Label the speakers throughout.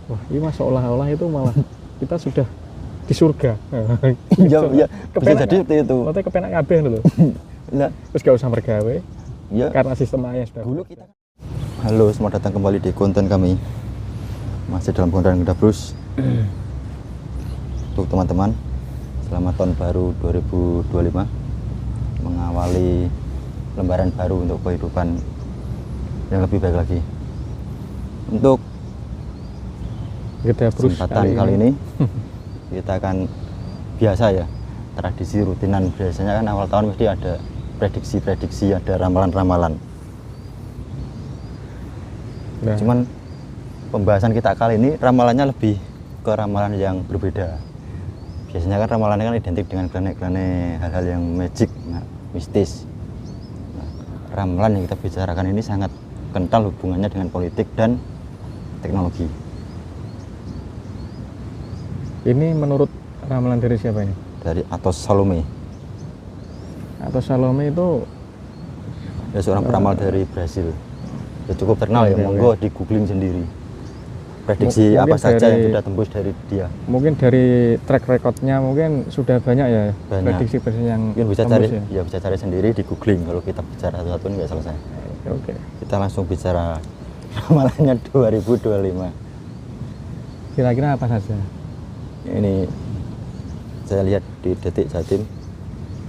Speaker 1: Wah, ini mas seolah-olah itu malah kita sudah di surga.
Speaker 2: Iya, bisa jadi seperti itu.
Speaker 1: Maksudnya kepenak kabeh lho.
Speaker 2: Nah,
Speaker 1: Terus gak usah bergawe
Speaker 2: ya
Speaker 1: karena sistem ayah sudah.
Speaker 2: dulu kita. Halo, selamat datang kembali di konten kami. Masih dalam konten Ngedabrus. Untuk teman-teman, selamat tahun baru 2025. Mengawali lembaran baru untuk kehidupan yang lebih baik lagi. Untuk
Speaker 1: Ngedabrus
Speaker 2: kesempatan kali ini kita akan biasa ya, tradisi rutinan biasanya kan awal tahun mesti ada prediksi-prediksi, ada ramalan-ramalan.
Speaker 1: Nah,
Speaker 2: Cuman pembahasan kita kali ini ramalannya lebih ke ramalan yang berbeda. Biasanya kan ramalannya kan identik dengan klenik-klenik, hal-hal yang magic, mistis. Nah, ramalan yang kita bicarakan ini sangat kental hubungannya dengan politik dan teknologi.
Speaker 1: ini menurut ramalan dari siapa ini?
Speaker 2: Dari Atos Salome,
Speaker 1: Atau Salome itu
Speaker 2: dia seorang peramal dari Brasil. Ya cukup terkenal ya,
Speaker 1: Oke,
Speaker 2: monggo di googling sendiri. Prediksi
Speaker 1: Mungkin
Speaker 2: apa saja yang
Speaker 1: dari-
Speaker 2: sudah tembus dari dia.
Speaker 1: mungkin dari track recordnya mungkin sudah banyak ya
Speaker 2: Banyak.
Speaker 1: prediksi yang
Speaker 2: Mungkin bisa
Speaker 1: tembus
Speaker 2: cari,
Speaker 1: ya.
Speaker 2: ya bisa cari sendiri di googling. Kalau kita bicara satu-satu nggak selesai.
Speaker 1: Oke.
Speaker 2: Kita langsung bicara ramalannya 2025.
Speaker 1: Kira-kira apa saja?
Speaker 2: Ini saya lihat di Detik Jatim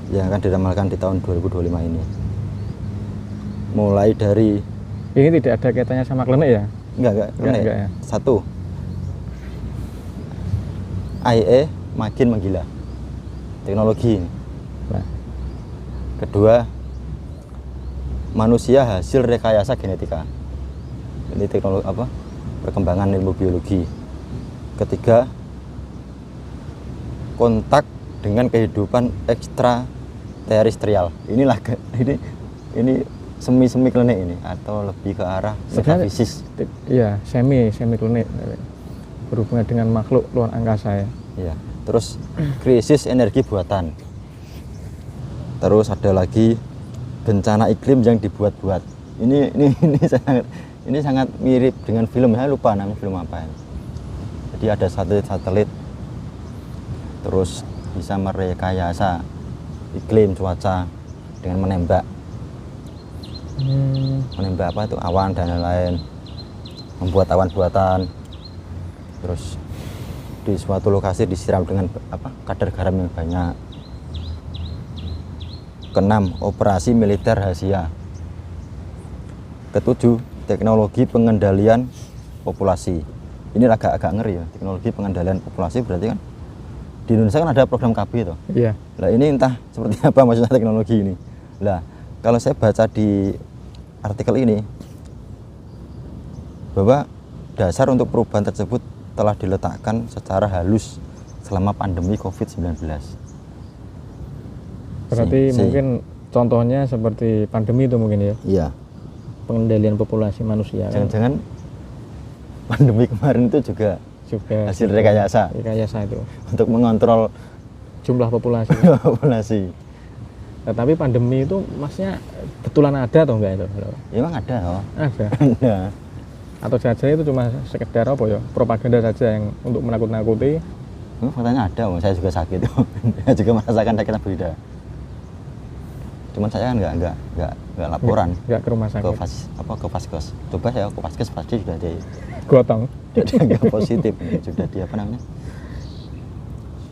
Speaker 2: yang akan diramalkan di tahun 2025 ini. Mulai dari
Speaker 1: Ini tidak ada kaitannya sama klenik ya?
Speaker 2: enggak,
Speaker 1: Enggak ya.
Speaker 2: Satu, IE makin menggila teknologi ini.
Speaker 1: Nah,
Speaker 2: Kedua, manusia hasil rekayasa genetika. Ini teknologi apa? Perkembangan ilmu biologi. Ketiga, kontak dengan kehidupan ekstra terestrial. Inilah ini semi klinik ini atau lebih ke arah
Speaker 1: Sebenarnya-
Speaker 2: metafisis.
Speaker 1: iya, semi klinik berhubungan dengan makhluk luar angkasa ya.
Speaker 2: Ya. Terus krisis energi buatan. Terus ada lagi bencana iklim yang dibuat-buat. Ini sangat mirip dengan film, saya lupa namanya film apa ini. Jadi ada satelit terus bisa merekayasa iklim cuaca dengan menembak apa itu awan dan lain-lain, membuat awan buatan, terus di suatu lokasi disiram dengan kadar garam yang banyak. Keenam, operasi militer rahasia. Ketujuh, teknologi pengendalian populasi. Ini agak ngeri ya, teknologi pengendalian populasi berarti kan di Indonesia kan ada program KB itu.
Speaker 1: Iya.
Speaker 2: Lah ini entah seperti apa maksudnya teknologi ini. Lah kalau saya baca di artikel ini bahwa dasar untuk perubahan tersebut telah diletakkan secara halus selama pandemi COVID-19.
Speaker 1: Berarti mungkin contohnya seperti pandemi itu mungkin ya,
Speaker 2: Iya.
Speaker 1: pengendalian populasi manusia. Kan?
Speaker 2: Jangan-jangan pandemi kemarin itu juga hasil rekayasa
Speaker 1: itu
Speaker 2: untuk mengontrol
Speaker 1: jumlah populasi.
Speaker 2: populasi.
Speaker 1: Nah, tapi pandemi itu maksudnya betulan ada atau enggak itu?
Speaker 2: Ya, emang ada loh.
Speaker 1: Ada.
Speaker 2: Ada.
Speaker 1: Atau saja itu cuma sekedar apa ya? Propaganda saja yang untuk menakut-nakuti.
Speaker 2: Faktanya ada, saya juga sakit. Saya juga merasakan sakit yang berbeda. Cuman saya kan nggak laporan
Speaker 1: Enggak ke rumah
Speaker 2: ke
Speaker 1: sakit.
Speaker 2: ke Vaskes. Coba saya ke Vaskes pasti sudah
Speaker 1: Gotong.
Speaker 2: dianggap positif, sudah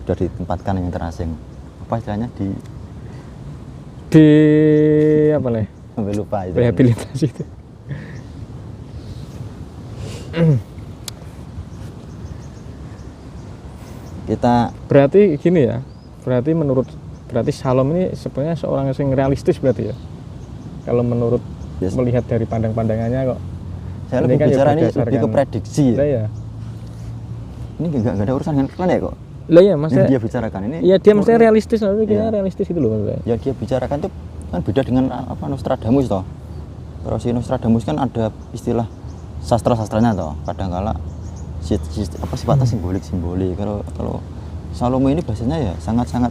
Speaker 2: sudah ditempatkan yang terasing. Apa istilahnya di
Speaker 1: Apa nih?
Speaker 2: sampai lupa itu.
Speaker 1: Rehabilitasi itu.
Speaker 2: Kita
Speaker 1: Berarti gini ya. Berarti Salom ini sebenarnya seorang yang realistis berarti ya. Kalau menurut
Speaker 2: Yes.
Speaker 1: melihat dari pandang-pandangannya kok.
Speaker 2: saya
Speaker 1: Ini
Speaker 2: lebih
Speaker 1: kan ya
Speaker 2: bicara ini lebih ke
Speaker 1: berdasarkan-
Speaker 2: prediksi
Speaker 1: Lah
Speaker 2: ya.
Speaker 1: ya.
Speaker 2: Ini nggak ada urusan dengan klinik kok.
Speaker 1: Lah ya,
Speaker 2: Yang
Speaker 1: maksudnya
Speaker 2: dia bicarakan ini.
Speaker 1: iya dia maksudnya realistis, maksudnya kita
Speaker 2: Iya.
Speaker 1: realistis itu loh maksudnya.
Speaker 2: Yang dia bicarakan itu kan beda dengan Nostradamus toh. Kalau si Nostradamus kan ada istilah sastra-sastranya toh. Kadang-kala sifatnya simbolik. Kalau Salome ini bahasanya ya sangat-sangat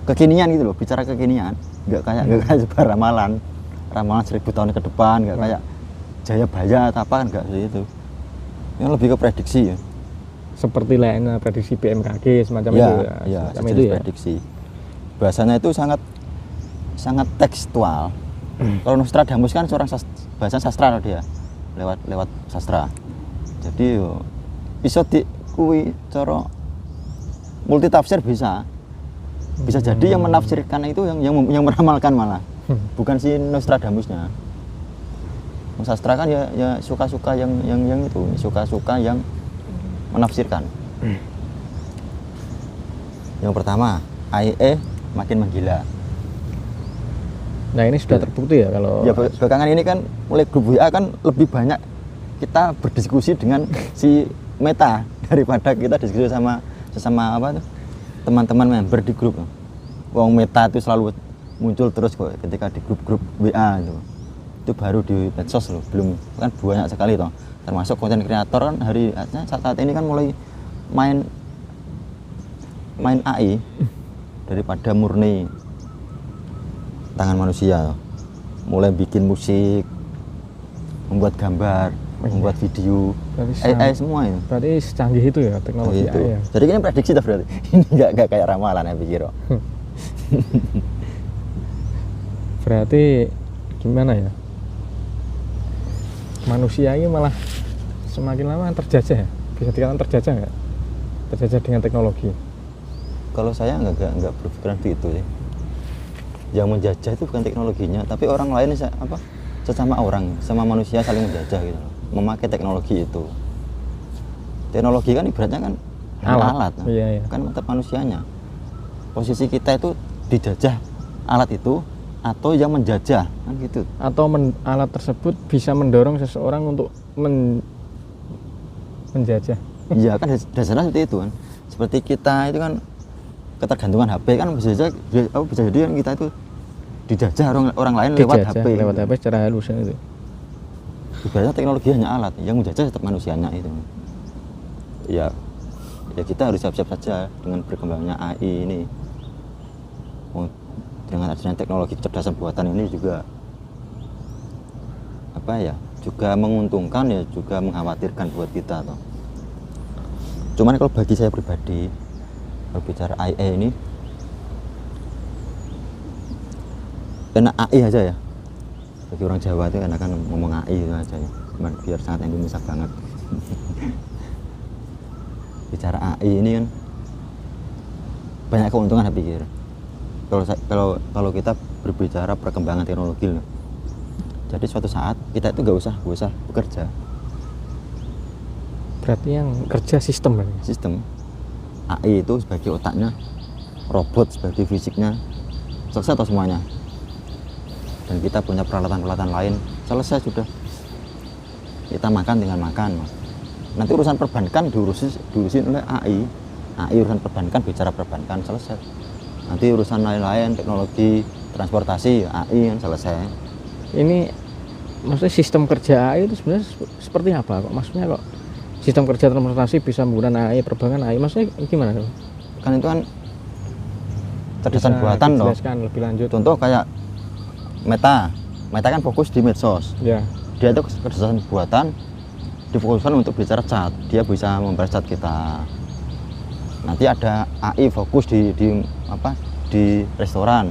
Speaker 2: kekinian gitu loh, bicara kekinian. Nggak kayak sebuah ramalan 1000 tahun ke depan, nggak kayak Jayabaya atau apa kan, nggak seperti itu. yang lebih ke prediksi ya.
Speaker 1: Seperti layaknya prediksi BMKG semacam
Speaker 2: Ya,
Speaker 1: itu ya.
Speaker 2: ya,
Speaker 1: Semacam
Speaker 2: sejenis
Speaker 1: itu ya.
Speaker 2: prediksi. Bahasanya itu sangat tekstual. Kalau Nostradamus kan seorang bahasa sastra dia, lewat sastra. Jadi yo, bisa dikui cara multi tafsir bisa jadi yang menafsirkan itu yang meramalkan malah, bukan si Nostradamusnya. Sastra kan ya suka-suka yang itu, suka-suka yang menafsirkan. Yang pertama, AIE makin menggila.
Speaker 1: Nah ini sudah terbukti ya kalau
Speaker 2: Ya belakangan ini kan mulai grup WA kan lebih banyak kita berdiskusi dengan si Meta daripada kita diskusi sama sesama apa tuh teman-teman member di grup. Wong Meta itu selalu muncul terus kok ketika di grup-grup WA itu. Itu baru di medsos loh, belum kan banyak sekali toh. Termasuk konten kreator kan saat ini kan mulai main AI daripada murni tangan manusia. Mulai bikin musik, membuat gambar, membuat video, AI semua itu.
Speaker 1: Berarti secanggih itu ya teknologi
Speaker 2: Gitu.
Speaker 1: AI ya.
Speaker 2: Jadi ini prediksi dah berarti. Ini nggak kayak ramalan ya pikir.
Speaker 1: Berarti gimana ya? Manusia ini malah semakin lama terjajah ya? Bisa dikatakan terjajah nggak? Terjajah dengan teknologi.
Speaker 2: Kalau saya nggak berpikiran begitu sih. Yang menjajah itu bukan teknologinya, tapi orang lain sesama orang, sama manusia saling menjajah gitu loh. Memakai teknologi itu. Teknologi kan ibaratnya kan alat.
Speaker 1: Iya.
Speaker 2: Kan mata manusianya. Posisi kita itu dijajah alat itu atau yang menjajah kan gitu.
Speaker 1: Atau alat tersebut bisa mendorong seseorang untuk menjajah.
Speaker 2: Iya kan dasarnya seperti itu kan. Seperti kita itu kan ketergantungan HP kan bisa jadi kan kita itu dijajah orang lain lewat HP.
Speaker 1: Lewat HP secara halus itu.
Speaker 2: Ibaratnya teknologi hanya alat, yang menjajah tetap manusianya itu. Ya kita harus siap-siap saja dengan berkembangnya AI ini. Dengan adanya teknologi kecerdasan buatan ini juga juga menguntungkan ya juga mengkhawatirkan buat kita toh. Cuman kalau bagi saya pribadi berbicara AI ini enak AI aja ya. Bagi orang Jawa itu enakan ngomong AI itu aja ya. Cuman biar sangat Indonesia banget. Bicara AI ini kan banyak keuntungan saya pikir. Kalau kita berbicara perkembangan teknologi loh. Jadi suatu saat kita itu nggak usah bekerja.
Speaker 1: Berarti yang kerja sistem kan?
Speaker 2: Sistem. AI itu sebagai otaknya, robot sebagai fisiknya, selesai atau semuanya. Dan kita punya peralatan-peralatan lain, selesai sudah. Kita makan tinggal makan. Nanti urusan perbankan diurusin oleh AI. AI urusan perbankan, bicara perbankan, selesai. Nanti urusan lain-lain, teknologi, transportasi, AI kan selesai.
Speaker 1: Ini maksudnya sistem kerja AI itu sebenarnya seperti apa kok? Maksudnya kok sistem kerja transportasi bisa menggunakan AI, perbankan AI, maksudnya gimana?
Speaker 2: Kan itu kan cerdasan buatan loh.
Speaker 1: Jelaskan lebih lanjut.
Speaker 2: Contoh kayak Meta kan fokus di medsos.
Speaker 1: Ya.
Speaker 2: Dia itu cerdasan buatan difokuskan untuk bicara chat. Dia bisa membalas chat kita. Nanti ada AI fokus di restoran,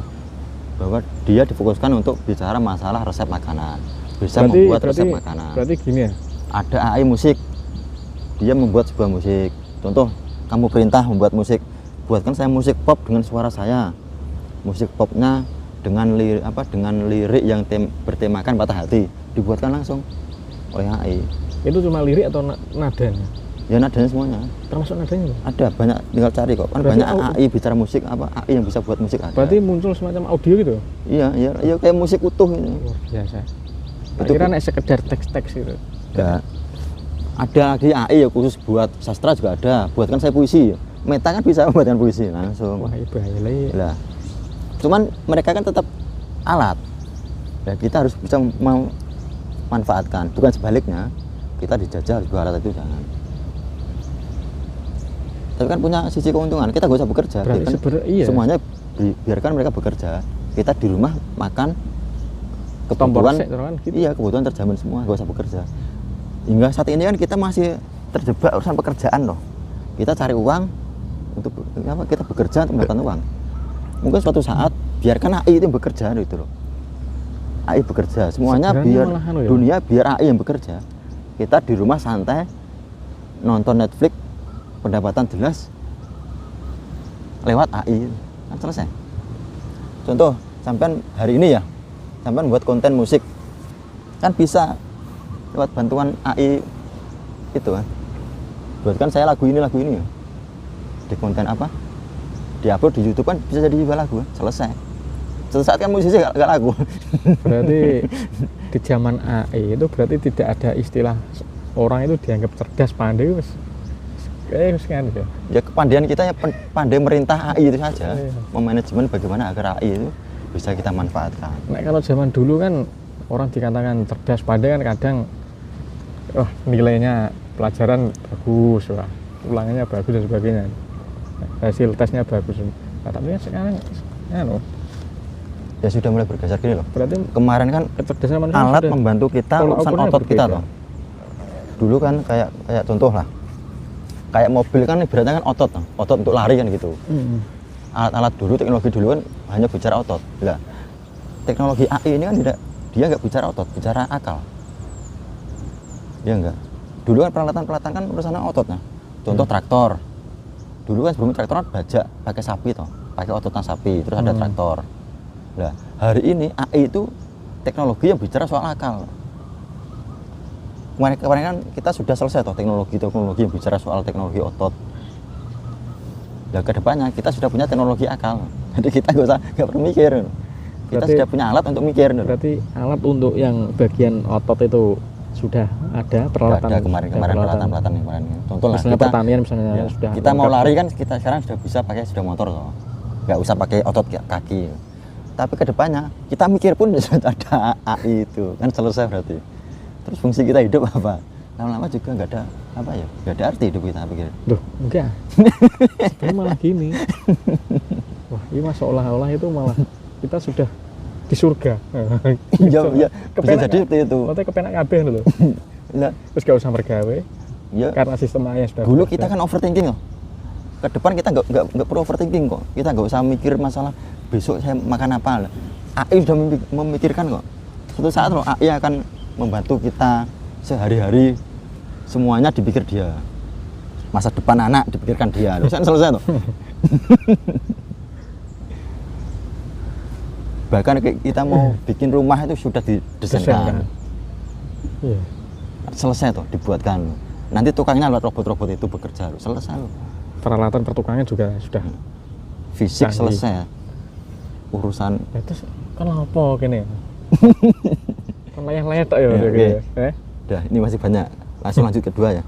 Speaker 2: bahwa dia difokuskan untuk bicara masalah resep makanan, bisa membuat resep makanan.
Speaker 1: Berarti gini ya,
Speaker 2: ada AI musik, dia membuat sebuah musik. Contoh, kamu perintah membuat musik, buatkan saya musik pop dengan suara saya. Musik popnya dengan lirik yang bertemakan patah hati, dibuatkan langsung oleh AI.
Speaker 1: Itu cuma lirik atau nadanya?
Speaker 2: Ya nadanya semuanya.
Speaker 1: Termasuk nadanya?
Speaker 2: Ada banyak, tinggal cari kok. Kan berarti banyak AI bicara musik, AI yang bisa buat musik ada.
Speaker 1: Berarti muncul semacam audio gitu?
Speaker 2: Iya kayak musik utuh ini.
Speaker 1: Luar biasa. Itu kira sekedar teks-teks gitu.
Speaker 2: Enggak. Ada lagi AI ya khusus buat sastra juga ada. Buatkan saya puisi. Meta kan bisa membuatkan puisi langsung.
Speaker 1: Wah, bahaya lah.
Speaker 2: Cuman mereka kan tetap alat. Ya kita harus bisa memanfaatkan, bukan sebaliknya. Kita dijajah juga alat itu jangan. Tapi kan punya sisi keuntungan, kita gak usah bekerja.
Speaker 1: Iya.
Speaker 2: Semuanya biarkan mereka bekerja. Kita di rumah makan kebutuhan,
Speaker 1: gitu.
Speaker 2: Iya kebutuhan terjamin semua, gak usah bekerja. Hingga saat ini kan kita masih terjebak urusan pekerjaan loh. Kita cari uang untuk apa? Kita bekerja untuk mendapatkan uang. Mungkin suatu saat biarkan AI itu yang bekerja gitu loh. AI bekerja, semuanya
Speaker 1: Sebenarnya
Speaker 2: biar
Speaker 1: malah anu ya.
Speaker 2: dunia biar AI yang bekerja. Kita di rumah santai nonton Netflix, pendapatan jelas lewat AI kan selesai. Contoh, sampean hari ini ya, sampean buat konten musik kan bisa lewat bantuan AI itu kan. Buatkan saya lagu ini ya. Di konten apa? Diupload di YouTube kan bisa jadi juga lagu kan? Selesai. Suatu saat kan musisi gak lagu.
Speaker 1: Berarti di zaman AI itu berarti tidak ada istilah orang itu dianggap cerdas, pandai, wis kan ya.
Speaker 2: Ya kepandaian kita ya pandai merintah AI itu saja.
Speaker 1: Iya.
Speaker 2: Memanajemen bagaimana agar AI itu bisa kita manfaatkan.
Speaker 1: Nah, kalau zaman dulu kan orang dikatakan cerdas, pandai kan kadang nilainya pelajaran bagus, wah, ulangannya bagus dan sebagainya. Hasil tesnya bagus. Nah, tapi sekarang
Speaker 2: Ya sudah mulai bergeser gini loh.
Speaker 1: berarti
Speaker 2: Kemarin kan
Speaker 1: kecerdasan manusia
Speaker 2: alat
Speaker 1: sudah
Speaker 2: membantu kita
Speaker 1: tolak
Speaker 2: urusan
Speaker 1: ukurnya
Speaker 2: otot kita
Speaker 1: berbeda.
Speaker 2: loh. Dulu kan kayak contoh lah. Kayak mobil kan ibaratnya kan otot untuk lari kan gitu. Alat-alat dulu, teknologi dulu kan hanya bicara otot. Lah, teknologi AI ini kan dia nggak bicara otot, bicara akal. Dia enggak. Dulu kan peralatan kan urusannya ototnya. Contoh traktor. Dulu kan sebelum traktor kan bajak pakai sapi toh, pakai ototnya sapi, terus ada traktor. Nah, hari ini AI itu teknologi yang bicara soal akal. Kemarin kan kita sudah selesai toh teknologi yang bicara soal teknologi otot. Nah, kedepannya kita sudah punya teknologi akal. Jadi kita nggak perlu mikir. Kita
Speaker 1: Berarti-
Speaker 2: sudah punya alat untuk mikir.
Speaker 1: Berarti alat untuk yang bagian otot itu sudah ada peralatan.
Speaker 2: Ada kemarin peralatan yang kemarin. Contoh lah
Speaker 1: Misalnya pertanian misalnya
Speaker 2: ya,
Speaker 1: sudah
Speaker 2: kita mau
Speaker 1: lengkap.
Speaker 2: lari kan kita sekarang sudah bisa pakai motor toh. Nggak usah pakai otot kaki. Tapi kedepannya kita mikir pun sudah ada AI itu kan selesai berarti. Terus fungsi kita hidup apa? Lama-lama juga nggak ada arti hidup kita pikir.
Speaker 1: Duh, enggak. Sebenarnya malah gini. Wah, ini mah seolah-olah itu malah kita sudah di surga.
Speaker 2: Ya, bisa jadi seperti itu.
Speaker 1: Maksudnya kepenak kabeh loh.
Speaker 2: Nah,
Speaker 1: Terus gak usah mergawe
Speaker 2: ya
Speaker 1: karena sistem AI sudah
Speaker 2: dulu
Speaker 1: bekerja.
Speaker 2: kita kan overthinking loh. Ke depan kita nggak perlu overthinking kok. Kita nggak usah mikir masalah besok saya makan apa. AI sudah memikirkan kok. Suatu saat loh AI akan membantu kita sehari-hari, semuanya dipikir dia. Masa depan anak dipikirkan dia. Loh, kan selesai tuh. Bahkan kita mau bikin rumah itu sudah didesainkan.
Speaker 1: Iya.
Speaker 2: Selesai tuh dibuatkan. Nanti tukangnya lewat robot-robot itu bekerja. Selesai loh.
Speaker 1: Peralatan pertukangan juga sudah.
Speaker 2: Fisik
Speaker 1: Canggih.
Speaker 2: selesai. Urusan
Speaker 1: Ya, terus kan apa gini? Kan layah-layah tak ya.
Speaker 2: Ya,
Speaker 1: gitu.
Speaker 2: oke. Udah, ini masih banyak. Langsung lanjut kedua ya.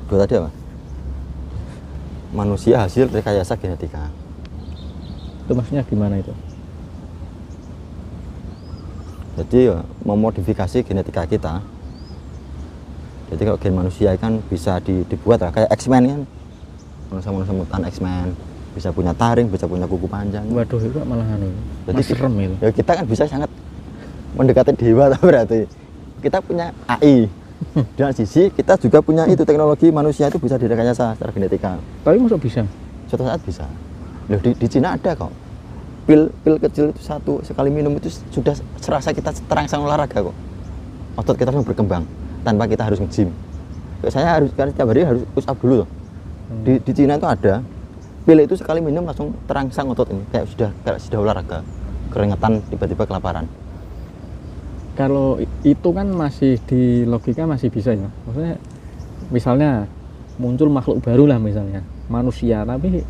Speaker 2: Dua tadi apa? Manusia hasil rekayasa genetika.
Speaker 1: Itu maksudnya gimana itu?
Speaker 2: Jadi ya, memodifikasi genetika kita. Jadi kalau gen manusia kan bisa dibuat lah kayak X-Men kan. Manusia mutan X-Men bisa punya taring, bisa punya kuku panjang.
Speaker 1: Waduh, itu malah anu.
Speaker 2: Jadi
Speaker 1: Serem itu.
Speaker 2: Ya kita kan bisa sangat mendekati dewa berarti. Kita punya AI. Dengan sisi kita juga punya itu teknologi manusia itu bisa direkayasa secara genetika.
Speaker 1: Tapi masuk bisa.
Speaker 2: Suatu saat bisa. Loh, di Cina ada kok. Pil kecil itu sekali minum itu sudah serasa kita terangsang olahraga kok. Otot kita langsung berkembang tanpa kita harus nge-gym. Kayak saya harus tiap hari harus push up dulu loh. Di Cina itu ada pil itu sekali minum langsung terangsang otot ini kayak sudah olahraga. Keringetan tiba-tiba kelaparan.
Speaker 1: Kalau itu kan masih di logika masih bisa ya. Maksudnya misalnya muncul makhluk baru lah misalnya manusia tapi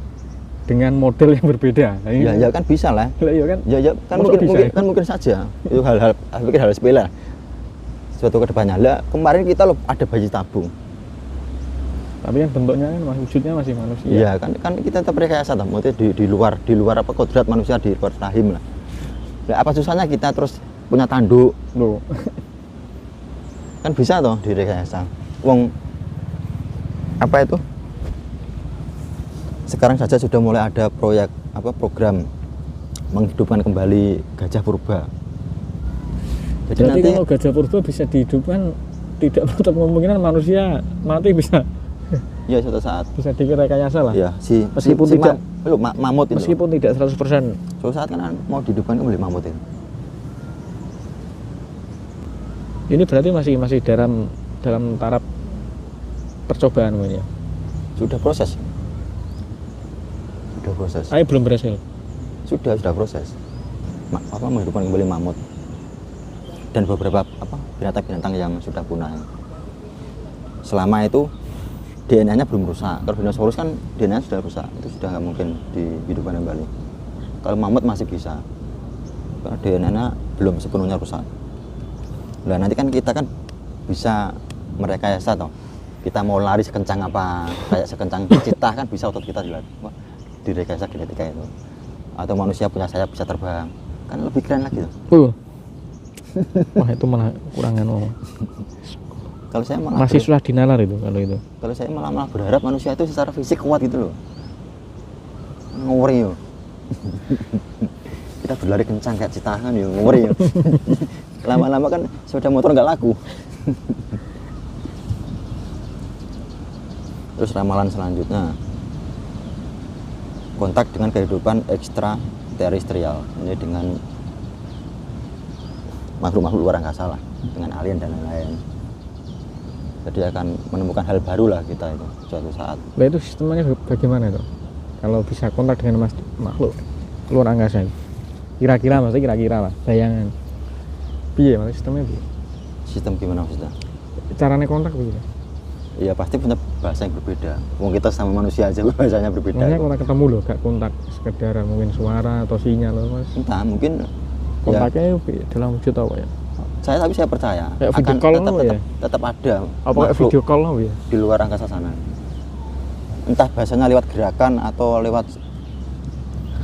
Speaker 1: dengan model yang berbeda. Nah, ini
Speaker 2: Ya kan bisa lah.
Speaker 1: Lah, iya kan?
Speaker 2: Ya kan
Speaker 1: Masuk bisa ya?
Speaker 2: mungkin saja. Itu hal-hal saya pikir hal sepele lah. Suatu kedepannya lah kemarin kita loh ada bayi tabung.
Speaker 1: Tapi kan bentuknya kan wujudnya masih manusia.
Speaker 2: Iya kan kita tetap rekayasa toh. Maksudnya di luar apa kodrat manusia di luar rahim lah. Nah, apa susahnya kita terus punya tanduk
Speaker 1: Loh.
Speaker 2: kan bisa toh direkayasa. Wong apa itu? Sekarang saja sudah mulai ada program menghidupkan kembali gajah purba. Jadi
Speaker 1: Berarti
Speaker 2: nanti
Speaker 1: kalau gajah purba bisa dihidupkan tidak menutup kemungkinan manusia mati bisa
Speaker 2: Ya suatu saat.
Speaker 1: bisa direkayasa lah.
Speaker 2: Ya
Speaker 1: Meskipun tidak
Speaker 2: mamut itu.
Speaker 1: meskipun tidak 100%.
Speaker 2: Suatu saat kan mau dihidupkan kembali mamut itu.
Speaker 1: Ini berarti masih dalam taraf percobaan mungkin ya.
Speaker 2: Sudah proses.
Speaker 1: Tapi belum berhasil.
Speaker 2: Sudah proses. Menghidupkan kembali mamut dan beberapa binatang-binatang yang sudah punah. Selama itu DNA-nya belum rusak. Kalau dinosaurus kan DNA sudah rusak, itu sudah nggak mungkin dihidupkan kembali. Kalau mamut masih bisa, karena DNA-nya belum sepenuhnya rusak. Nah nanti kan kita kan bisa merekayasa toh. Kita mau lari sekencang apa, kayak sekencang citah kan bisa otot kita direkayasa genetika itu. Atau manusia punya sayap bisa terbang, kan lebih keren lagi tuh.
Speaker 1: Wah itu malah kurangan loh.
Speaker 2: Kalau saya malah
Speaker 1: masih susah dinalar itu kalau itu.
Speaker 2: Kalau saya malah berharap manusia itu secara fisik kuat gitu loh. Ngori yo. Kita berlari kencang kayak citah kan yo, ngori yo. Lama-lama kan sepeda motor nggak laku. Terus ramalan selanjutnya, kontak dengan kehidupan ekstraterestrial, ini dengan makhluk-makhluk luar angkasa lah, dengan alien dan lain-lain. Jadi akan menemukan hal baru lah kita itu suatu saat.
Speaker 1: Nah itu sistemnya bagaimana itu? Kalau bisa kontak dengan makhluk luar angkasa itu? Kira-kira lah, bayangan. Piye maksudnya sistemnya piye?
Speaker 2: Sistem gimana maksudnya?
Speaker 1: Caranya kontak begini?
Speaker 2: Iya pasti punya bahasa yang berbeda. Wong kita sama manusia aja bahasanya berbeda.
Speaker 1: Maksudnya kontak ketemu loh, gak kontak sekedar mungkin suara atau sinyal loh mas.
Speaker 2: Entah mungkin
Speaker 1: kontaknya ya dalam wujud apa ya?
Speaker 2: Tapi saya percaya
Speaker 1: kayak
Speaker 2: akan tetap ada
Speaker 1: apa kayak video call lo ya
Speaker 2: di luar angkasa sana. Entah bahasanya lewat gerakan atau lewat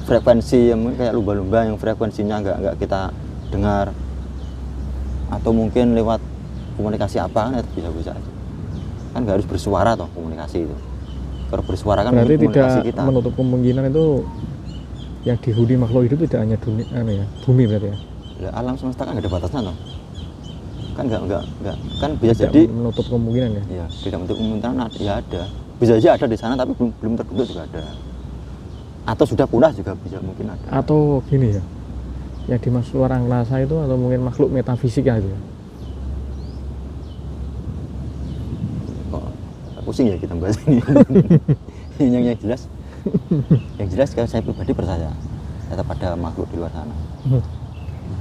Speaker 2: frekuensi yang kayak lumba-lumba yang frekuensinya nggak kita dengar, atau mungkin lewat komunikasi apa kan itu bisa aja. Kan nggak harus bersuara toh komunikasi itu. Kalau bersuara kan
Speaker 1: berarti
Speaker 2: komunikasi
Speaker 1: tidak
Speaker 2: kita
Speaker 1: menutup kemungkinan itu yang dihuni makhluk hidup tidak hanya dunia bumi berarti ya.
Speaker 2: Alam semesta kan nggak ada batasnya toh. Kan nggak kan bisa
Speaker 1: tidak
Speaker 2: jadi
Speaker 1: menutup kemungkinan ya.
Speaker 2: Ya tidak menutup kemungkinan ya ada, bisa aja ada di sana tapi belum terbentuk juga ada, atau sudah punah juga bisa mungkin ada.
Speaker 1: Atau gini ya, yang dimaksud luar angkasa itu atau mungkin makhluk metafisika itu ya.
Speaker 2: Kok pusing ya kita bahas ini. yang jelas kalau saya pribadi percaya tetap ada makhluk di luar sana.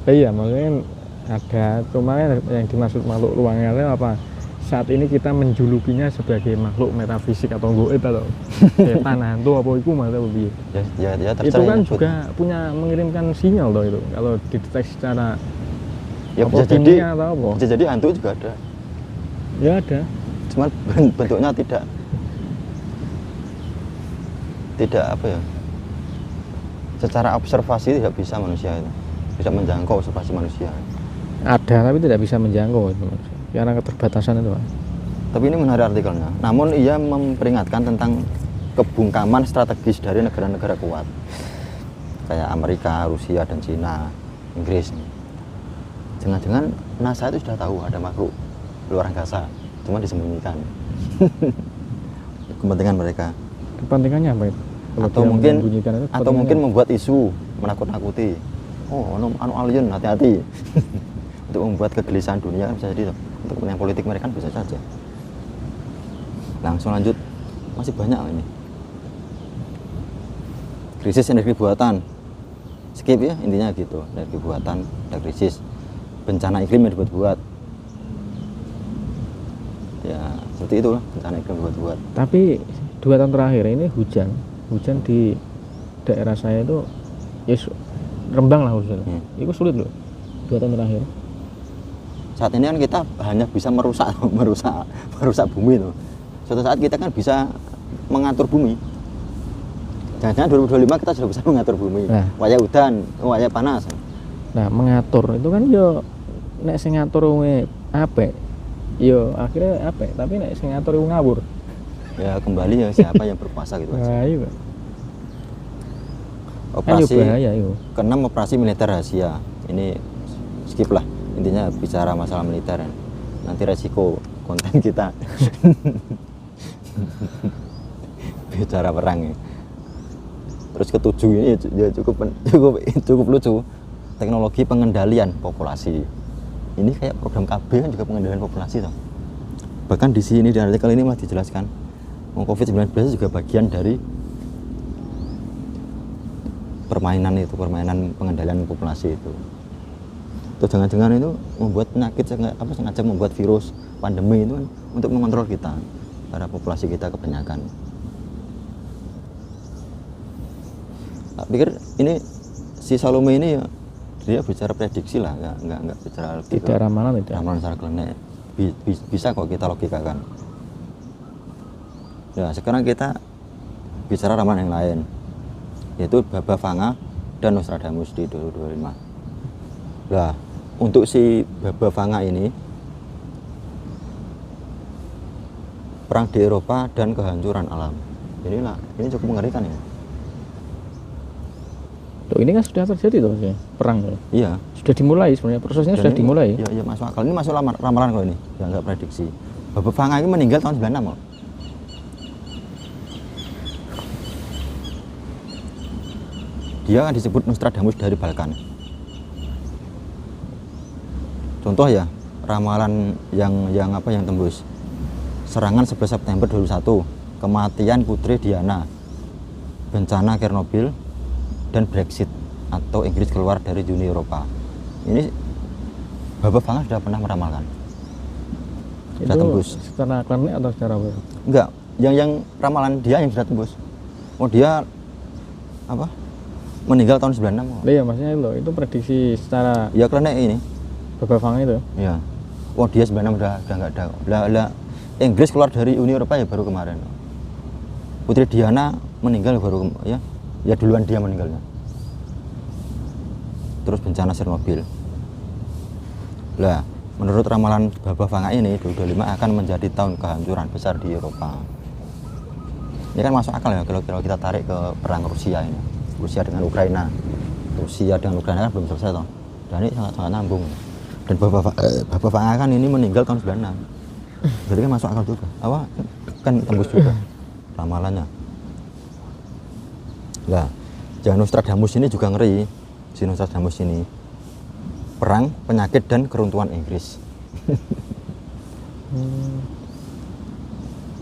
Speaker 1: Iya maksudnya ada, cuma yang dimaksud makhluk luar angkasa apa? Saat ini kita menjulukinya sebagai makhluk metafisik atau goib atau setan hantu apa itu maksudnya lebih.
Speaker 2: Ya
Speaker 1: itu kan juga punya mengirimkan sinyal toh itu. Kalau dideteksi secara
Speaker 2: ya bisa jadi atau apa? Bisa jadi hantu juga ada.
Speaker 1: Ya ada.
Speaker 2: Cuman bentuknya tidak apa ya? Secara observasi tidak bisa manusia itu. Bisa menjangkau observasi manusia.
Speaker 1: Ada tapi tidak bisa menjangkau itu karena keterbatasan itu.
Speaker 2: Tapi ini menarik artikelnya. Namun ia memperingatkan tentang kebungkaman strategis dari negara-negara kuat kayak Amerika, Rusia dan Cina, Inggris. Jangan-jangan NASA itu sudah tahu ada makhluk luar angkasa, cuma disembunyikan. Kepentingan mereka.
Speaker 1: Kepentingannya apa itu?
Speaker 2: Atau mungkin membuat isu menakut-nakuti. Oh, anu alien, hati-hati. Untuk membuat kegelisahan dunia kan bisa jadi tuh. Untuk kepentingan politik mereka kan bisa saja. Langsung lanjut, masih banyak ini. Krisis energi buatan. Skip ya, intinya gitu. Energi buatan, ada krisis. Bencana iklim yang dibuat-buat. Ya, seperti itulah bencana iklim dibuat-buat.
Speaker 1: Tapi 2 tahun terakhir ini hujan di daerah saya itu rembang lah hujan. Itu sulit loh 2 tahun terakhir.
Speaker 2: Saat ini kan kita hanya bisa merusak bumi itu. Suatu saat kita kan bisa mengatur bumi. Jangan-jangan 2025 kita sudah bisa mengatur bumi. Nah, waya udan, waya panas.
Speaker 1: Nah, mengatur itu kan yo nek sing ngatur apik. Yo akhirnya apik, tapi nek sing ngatur ngawur.
Speaker 2: Ya kembali ya siapa yang berkuasa gitu aja.
Speaker 1: Nah, iya.
Speaker 2: Operasi ke-6 operasi militer rahasia. Ini skip lah. Intinya bicara masalah militer. Nanti resiko konten kita. Bicara perang ya. Terus ketujuh ini ya cukup lucu, teknologi pengendalian populasi. Ini kayak program KB kan juga pengendalian populasi toh. Bahkan di sini di artikel ini malah dijelaskan COVID-19 juga bagian dari permainan pengendalian populasi itu. Itu jangan-jangan itu membuat penyakit sengaja membuat virus pandemi itu kan untuk mengontrol kita, para populasi kita kebanyakan. Tak pikir ini si Salome ini ya dia bicara prediksi lah, nggak bicara
Speaker 1: tidak ramalan itu.
Speaker 2: Ramalan secara klinik bisa kok kita logikakan. Ya sekarang kita bicara ramalan yang lain, yaitu Baba Vanga dan Nostradamus di 2025. Nah untuk si Baba Vanga ini, perang di Eropa dan kehancuran alam. Ini cukup mengerikan ya.
Speaker 1: Tuh, ini kan sudah terjadi tuh perang.
Speaker 2: Iya.
Speaker 1: Sudah dimulai sebenarnya, prosesnya sudah dimulai.
Speaker 2: Iya, masuk akal. Ini masuk ramalan kok ini. Ya enggak prediksi. Baba Vanga ini meninggal tahun 96 kok. Dia kan disebut Nostradamus dari Balkan. Contoh ya, ramalan yang tembus. Serangan 11 September 2001, kematian Putri Diana, bencana Chernobyl, dan Brexit atau Inggris keluar dari Uni Eropa. Ini Baba Vanga sudah pernah meramalkan. Sudah tembus.
Speaker 1: Secara klinik atau secara apa?
Speaker 2: Enggak, yang ramalan dia yang sudah tembus. Oh dia meninggal tahun 96.
Speaker 1: Iya maksudnya itu prediksi secara
Speaker 2: ya klinik ini.
Speaker 1: Baba Vanga itu.
Speaker 2: Iya. Oh dia 96 udah enggak ada. Lah Inggris keluar dari Uni Eropa ya baru kemarin. Putri Diana meninggal baru ya duluan dia meninggalnya. Terus bencana Chernobyl. Lah, menurut ramalan Baba Vanga ini 2025 akan menjadi tahun kehancuran besar di Eropa. Ini kan masuk akal ya kalau kita tarik ke perang Rusia ini. Rusia dengan Ukraina. Rusia dengan Ukraina kan belum selesai toh. Dan ini sangat nyambung. Dan Baba Vanga kan ini meninggal tahun 96. Jadi kan masuk akal juga. Kan tembus juga ramalannya. Lah, jangan Nostradamus ini juga ngeri. Si Nostradamus ini perang, penyakit dan keruntuhan Inggris.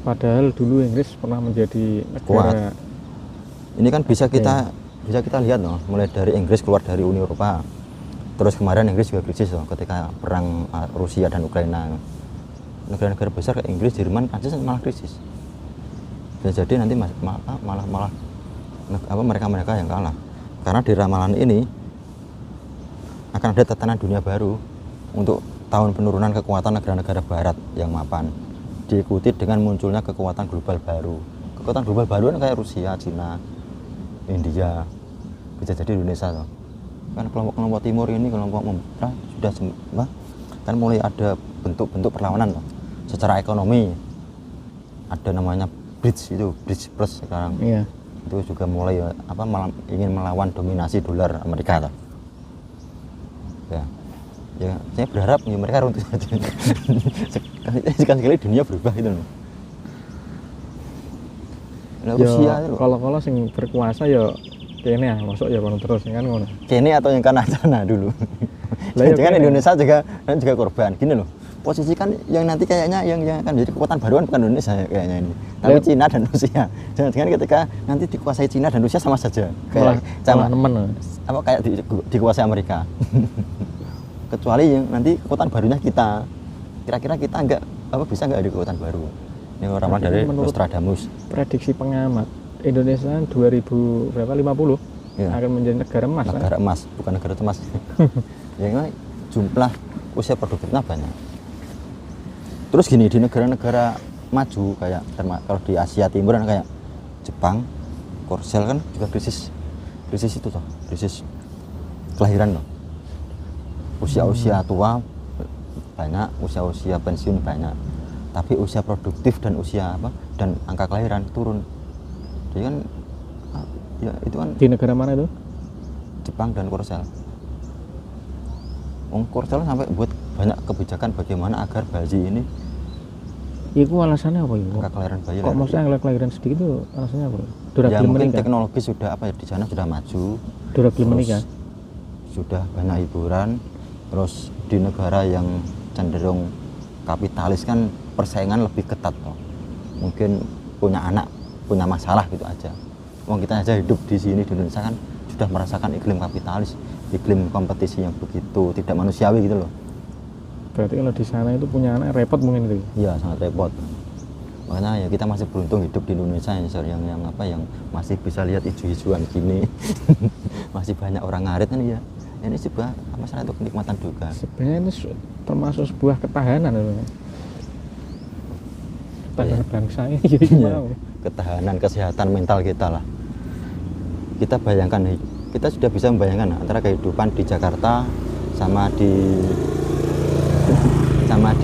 Speaker 1: Padahal dulu Inggris pernah menjadi negara
Speaker 2: kuat. Ini kan bisa kita lihat loh, mulai dari Inggris keluar dari Uni Eropa. Terus kemarin Inggris juga krisis loh ketika perang Rusia dan Ukraina. Negara-negara besar kayak Inggris, Jerman, Prancis malah krisis. Bisa jadi nanti malah mereka yang kalah. Karena di ramalan ini akan ada tatanan dunia baru untuk tahun penurunan kekuatan negara-negara barat yang mapan, diikuti dengan munculnya kekuatan global baru. Kekuatan global baru kan kayak Rusia, Cina, India, bisa jadi Indonesia loh. Kan kelompok timur ini kelompok sudah kan mulai ada bentuk-bentuk perlawanan loh. Secara ekonomi ada namanya bridge plus sekarang.
Speaker 1: Iya.
Speaker 2: Itu juga mulai ingin melawan dominasi dolar Amerika toh. Ya saya berharap mereka runtuh saja. Sekali dunia berubah gitu loh. Rusia itu
Speaker 1: kalau sing berkuasa ya kene ya, masuk ya kono terus kan ngono.
Speaker 2: Kene atau yang kanan sana dulu. Jangan Indonesia juga korban. Gini loh. Posisi kan yang nanti kayaknya yang akan menjadi kekuatan baru kan bukan Indonesia kayaknya ini, tapi Cina dan Rusia. Jangan ketika nanti dikuasai Cina dan Rusia sama saja, kayak kayak dikuasai Amerika. Kecuali yang nanti kekuatan barunya kita, kira-kira kita bisa nggak ada kekuatan baru. Ini orang dari Nostradamus.
Speaker 1: Prediksi pengamat Indonesia 2050 ya, akan menjadi negara emas.
Speaker 2: Negara emas, bukan negara emas. Yang jumlah usia produktifnya banyak. Terus gini, di negara-negara maju kayak kalau di Asia Timur kan kayak Jepang, Korsel kan juga krisis itu toh, krisis kelahiran loh. Usia tua banyak, usia pensiun banyak, tapi usia produktif dan dan angka kelahiran turun. Jadi kan ya itu kan
Speaker 1: di negara mana itu?
Speaker 2: Jepang dan Korsel. Korsel sampai buat banyak kebijakan bagaimana agar bayi ini
Speaker 1: Iku alasannya apa itu?
Speaker 2: angka kelahiran bayi
Speaker 1: Kok
Speaker 2: lah.
Speaker 1: maksudnya kelahiran sedikit itu alasannya apa? Dora
Speaker 2: Ya
Speaker 1: gelem
Speaker 2: mungkin
Speaker 1: menikah.
Speaker 2: teknologi sudah apa ya, di sana sudah maju,
Speaker 1: Dora gelem
Speaker 2: terus
Speaker 1: menikah.
Speaker 2: sudah banyak hiburan, terus di negara yang cenderung kapitalis kan persaingan lebih ketat toh. Mungkin punya anak punya masalah gitu aja. Wong kita aja hidup di sini di Indonesia kan sudah merasakan iklim kapitalis, iklim kompetisi yang begitu tidak manusiawi gitu loh.
Speaker 1: Berarti kalau di sana itu punya anak repot mungkin itu.
Speaker 2: Iya sangat repot. Makanya ya kita masih beruntung hidup di Indonesia yang apa yang masih bisa lihat hijau-hijauan gini. Masih banyak orang ngarit kan ya. Ini sebuah apa salah itu kenikmatan juga.
Speaker 1: Sebenarnya ini termasuk sebuah ketahanan namanya. Ketahanan bangsa ini jadi
Speaker 2: Iya,
Speaker 1: mau.
Speaker 2: ketahanan kesehatan mental kita lah. Kita bayangkan, kita sudah bisa membayangkan antara kehidupan di Jakarta sama di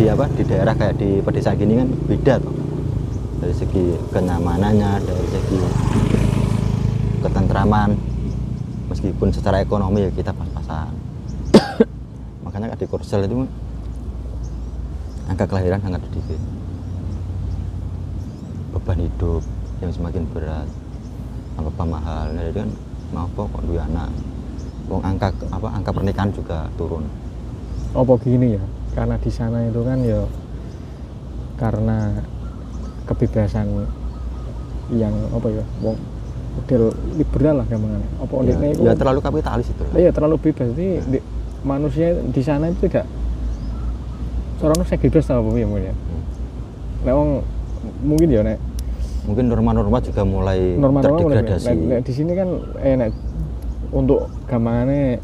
Speaker 2: apa di daerah kayak di pedesaan gini kan beda tuh. Dari segi kenyamanannya, dari segi ketentraman, meskipun secara ekonomi ya kita pas-pasan. Makanya di Korsel itu angka kelahiran sangat sedikit, beban hidup yang semakin berat, apa mahal, jadi kan mau kok dua anak, angka pernikahan juga turun.
Speaker 1: Apa gini ya? Karena di sana itu kan ya karena kebebasan yang apa ya, wong model liberal lah gampangannya. Apa ndekne itu?
Speaker 2: Ya terlalu kapitalis itu.
Speaker 1: Iya terlalu bebas. Jadi manusia di sana itu tidak seorang saya bebas tau apa ya mungkin. Nek wong mungkin ya nek
Speaker 2: Mungkin norma-norma juga mulai
Speaker 1: norma-norma
Speaker 2: terdegradasi.
Speaker 1: nek di sini kan nek untuk gampangannya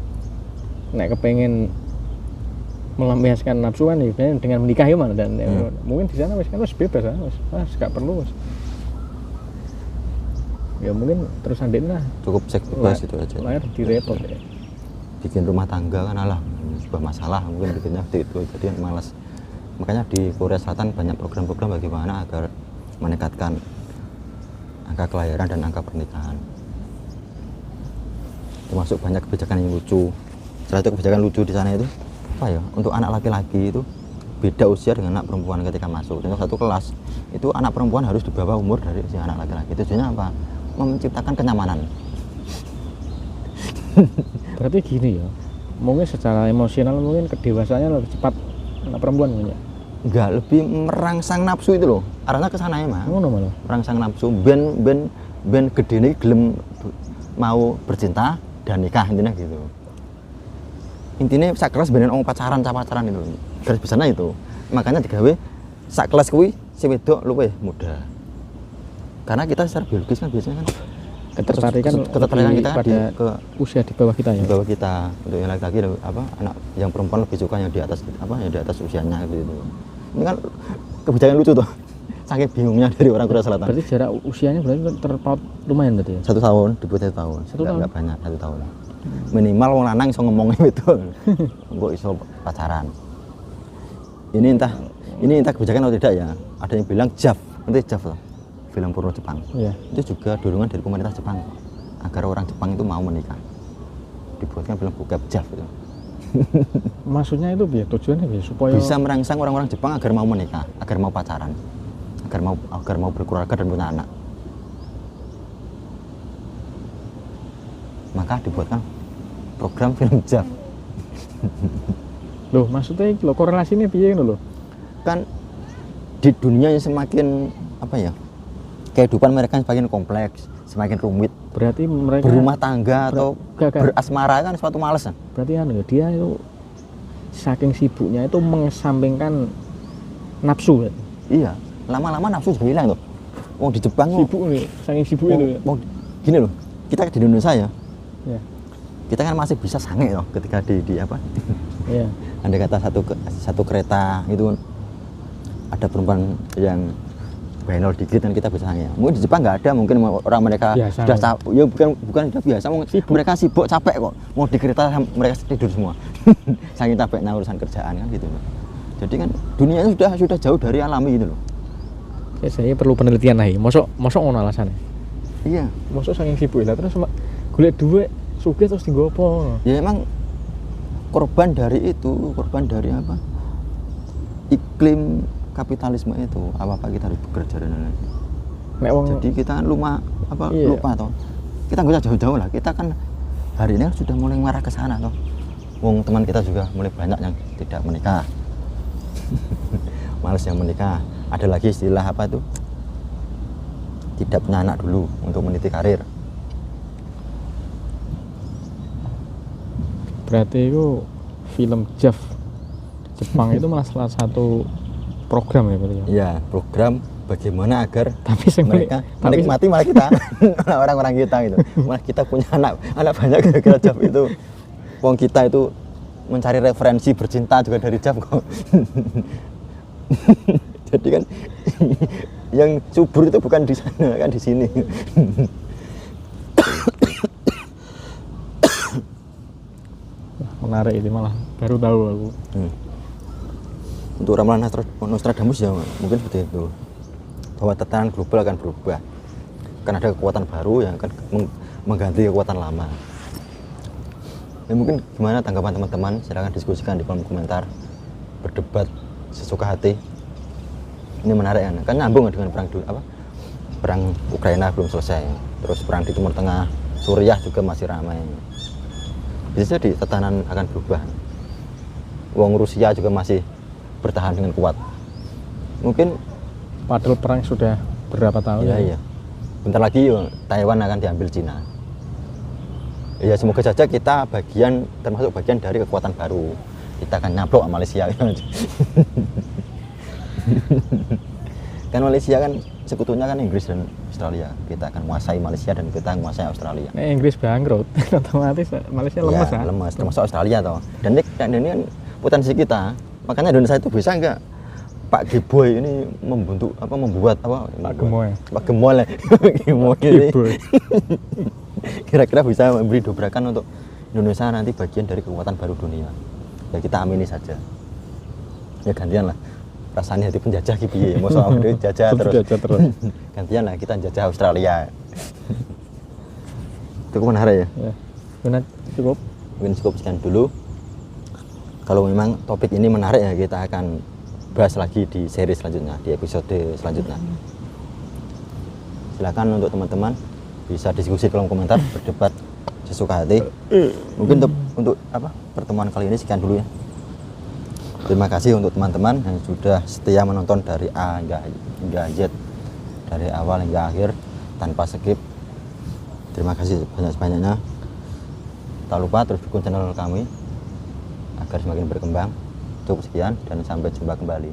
Speaker 1: nek kepengen melampiaskan nafsu kan ya dengan menikah ya mana dan mungkin di sana wis bebas kan wis gak perlu wis. Ya mungkin terus andeknya
Speaker 2: Cukup seks bebas itu aja.
Speaker 1: lahir direpot ya.
Speaker 2: Bikin rumah tangga kan alah sebuah masalah mungkin bikinnya waktu itu, jadi malas. Makanya di Korea Selatan banyak program-program bagaimana agar meningkatkan angka kelahiran dan angka pernikahan. Termasuk banyak kebijakan yang lucu. Salah satu kebijakan lucu di sana itu apa ya, untuk anak laki-laki itu beda usia dengan anak perempuan ketika masuk. Contoh satu kelas itu anak perempuan harus di bawah umur dari usia anak laki-laki. Tujuannya apa? Menciptakan kenyamanan.
Speaker 1: Berarti gini ya, mungkin secara emosional mungkin kedewasaannya lebih cepat anak perempuan mungkin ya.
Speaker 2: Enggak, lebih merangsang nafsu itu loh. Arahnya ke sana ya, Mas.
Speaker 1: Ngono malah.
Speaker 2: Merangsang nafsu ben gedene gelem mau bercinta dan nikah intinya gitu. Intinya sak kelas beneran orang pacaran itu. Garis besarnya itu. Makanya digawe sak kelas kuwi sing wedok luwih muda. Karena kita secara biologis kan biasanya kan ketertarikan kita
Speaker 1: pada
Speaker 2: ke
Speaker 1: usia di bawah kita ya.
Speaker 2: di bawah kita. Untuk yang laki-laki apa anak yang perempuan lebih suka yang di atas yang di atas usianya gitu. Ini kan kebijakan lucu tuh. Saking bingungnya dari orang Korea Selatan.
Speaker 1: Berarti jarak usianya berarti terpaut lumayan berarti ya.
Speaker 2: 1 tahun, dibuat 1 tahun. Enggak banyak, 1 tahun. Minimal wong lanang iso ngomongnya itu. Engko iso pacaran. Ini entah kebijakan atau tidak ya. Ada yang bilang JAV, nanti JAV loh. Film porno Jepang.
Speaker 1: Iya.
Speaker 2: Itu juga dorongan dari pemerintah Jepang agar orang Jepang itu mau menikah. Dibuatkan film bokep JAV itu.
Speaker 1: Maksudnya itu biar tujuannya biar supaya
Speaker 2: Bisa merangsang orang-orang Jepang agar mau menikah, agar mau pacaran, agar mau berkeluarga dan punya anak. Maka dibuatkan program film JAV.
Speaker 1: loh maksudnya lo korelasinya piye ngono lho.
Speaker 2: Kan di dunia yang semakin apa ya, kehidupan mereka semakin kompleks, semakin rumit.
Speaker 1: Berarti mereka
Speaker 2: Berumah tangga atau
Speaker 1: Gak.
Speaker 2: berasmara kan suatu males kan.
Speaker 1: Berarti kan dia itu saking sibuknya itu mengesampingkan nafsu kan?
Speaker 2: Iya, lama-lama nafsu juga hilang tuh. Mau di Jepang
Speaker 1: Sibuk nih, saking sibuk itu ya.
Speaker 2: mau gini loh, kita di Indonesia ya,
Speaker 1: Ya.
Speaker 2: kita kan masih bisa sange loh ketika di apa?
Speaker 1: Iya.
Speaker 2: Andai kata satu kereta itu ada perempuan yang benol dikit kan kita bisa sange. Mungkin di Jepang nggak ada, mungkin orang mereka
Speaker 1: Biasa,
Speaker 2: sudah ya bukan sudah biasa, mereka sibuk capek kok. Mau di kereta mereka tidur semua. Saking capeknya urusan kerjaan kan gitu loh. Jadi kan dunia sudah jauh dari alami gitu loh.
Speaker 1: Saya perlu penelitian lagi. Mosok ngono alasannya.
Speaker 2: Iya.
Speaker 1: Mosok saking sibuk lah terus golek duit sugih terus dienggo apa?
Speaker 2: Ya emang korban dari apa? Iklim kapitalisme itu apa kita harus bekerja dan lain-lain.
Speaker 1: Nek wong
Speaker 2: Jadi kita kan
Speaker 1: Iya.
Speaker 2: lupa toh. Kita nggak usah jauh-jauh lah. Kita kan hari ini sudah mulai mengarah ke sana toh. Wong teman kita juga mulai banyak yang tidak menikah. Males yang menikah. Ada lagi istilah apa itu? Tidak punya anak dulu untuk meniti karir.
Speaker 1: berarti itu film Jav Jepang itu malah salah satu program ya berarti ya.
Speaker 2: Ya, program bagaimana agar
Speaker 1: Tapi sing
Speaker 2: mereka
Speaker 1: tapi
Speaker 2: menikmati malah kita, orang-orang kita gitu. Malah kita punya anak banyak gara-gara Jav itu. Wong kita itu mencari referensi bercinta juga dari Jav kok. Jadi kan yang subur itu bukan di sana, kan di sini.
Speaker 1: menarik ini malah baru tahu aku.
Speaker 2: Untuk ramalan Nostradamus ya mungkin seperti itu, bahwa tatanan global akan berubah, akan ada kekuatan baru yang akan mengganti kekuatan lama. Ya, mungkin gimana tanggapan teman-teman, silahkan diskusikan di kolom komentar, berdebat sesuka hati. Ini menarik kan nyambung dengan perang Ukraina belum selesai, terus perang di Timur Tengah, Suriah juga masih ramai. Bisa jadi tatanan akan berubah. Wong Rusia juga masih bertahan dengan kuat. Mungkin
Speaker 1: Padahal perang sudah berapa tahun
Speaker 2: iya. Bentar lagi Taiwan akan diambil Cina. Ya semoga saja kita termasuk bagian dari kekuatan baru. Kita akan nyaplok sama Malaysia. Kan Malaysia kan sekutunya kan Inggris dan Australia. Kita akan menguasai Malaysia dan kita menguasai Australia.
Speaker 1: Nek Inggris bangkrut otomatis Malaysia lemes
Speaker 2: Ya,
Speaker 1: kan.
Speaker 2: lemas, termasuk Australia toh. Dan ini kan potensi kita. Makanya Indonesia itu bisa enggak Pak Geboy ini membuat
Speaker 1: Pak Gemoy.
Speaker 2: Pak Gemoy lah. Gemoy ini
Speaker 1: Geboy.
Speaker 2: kira-kira bisa memberi dobrakan untuk Indonesia nanti bagian dari kekuatan baru dunia. Ya kita amini saja. Ya gantian lah. Rasanya hati penjajah gitu ya. Mau soal jajah terus. Gantian lah kita jajah Australia. Cukup menarik ya.
Speaker 1: Ya. Benar cukup.
Speaker 2: Mungkin cukup sekian dulu. Kalau memang topik ini menarik ya kita akan bahas lagi di seri selanjutnya, di episode selanjutnya. Silakan untuk teman-teman bisa diskusi di kolom komentar, berdebat sesuka hati. Mungkin untuk pertemuan kali ini sekian dulu ya. Terima kasih untuk teman-teman yang sudah setia menonton dari A hingga Z, dari awal hingga akhir tanpa skip. Terima kasih banyak-banyaknya. Tak lupa terus dukung channel kami agar semakin berkembang. Cukup sekian dan sampai jumpa kembali.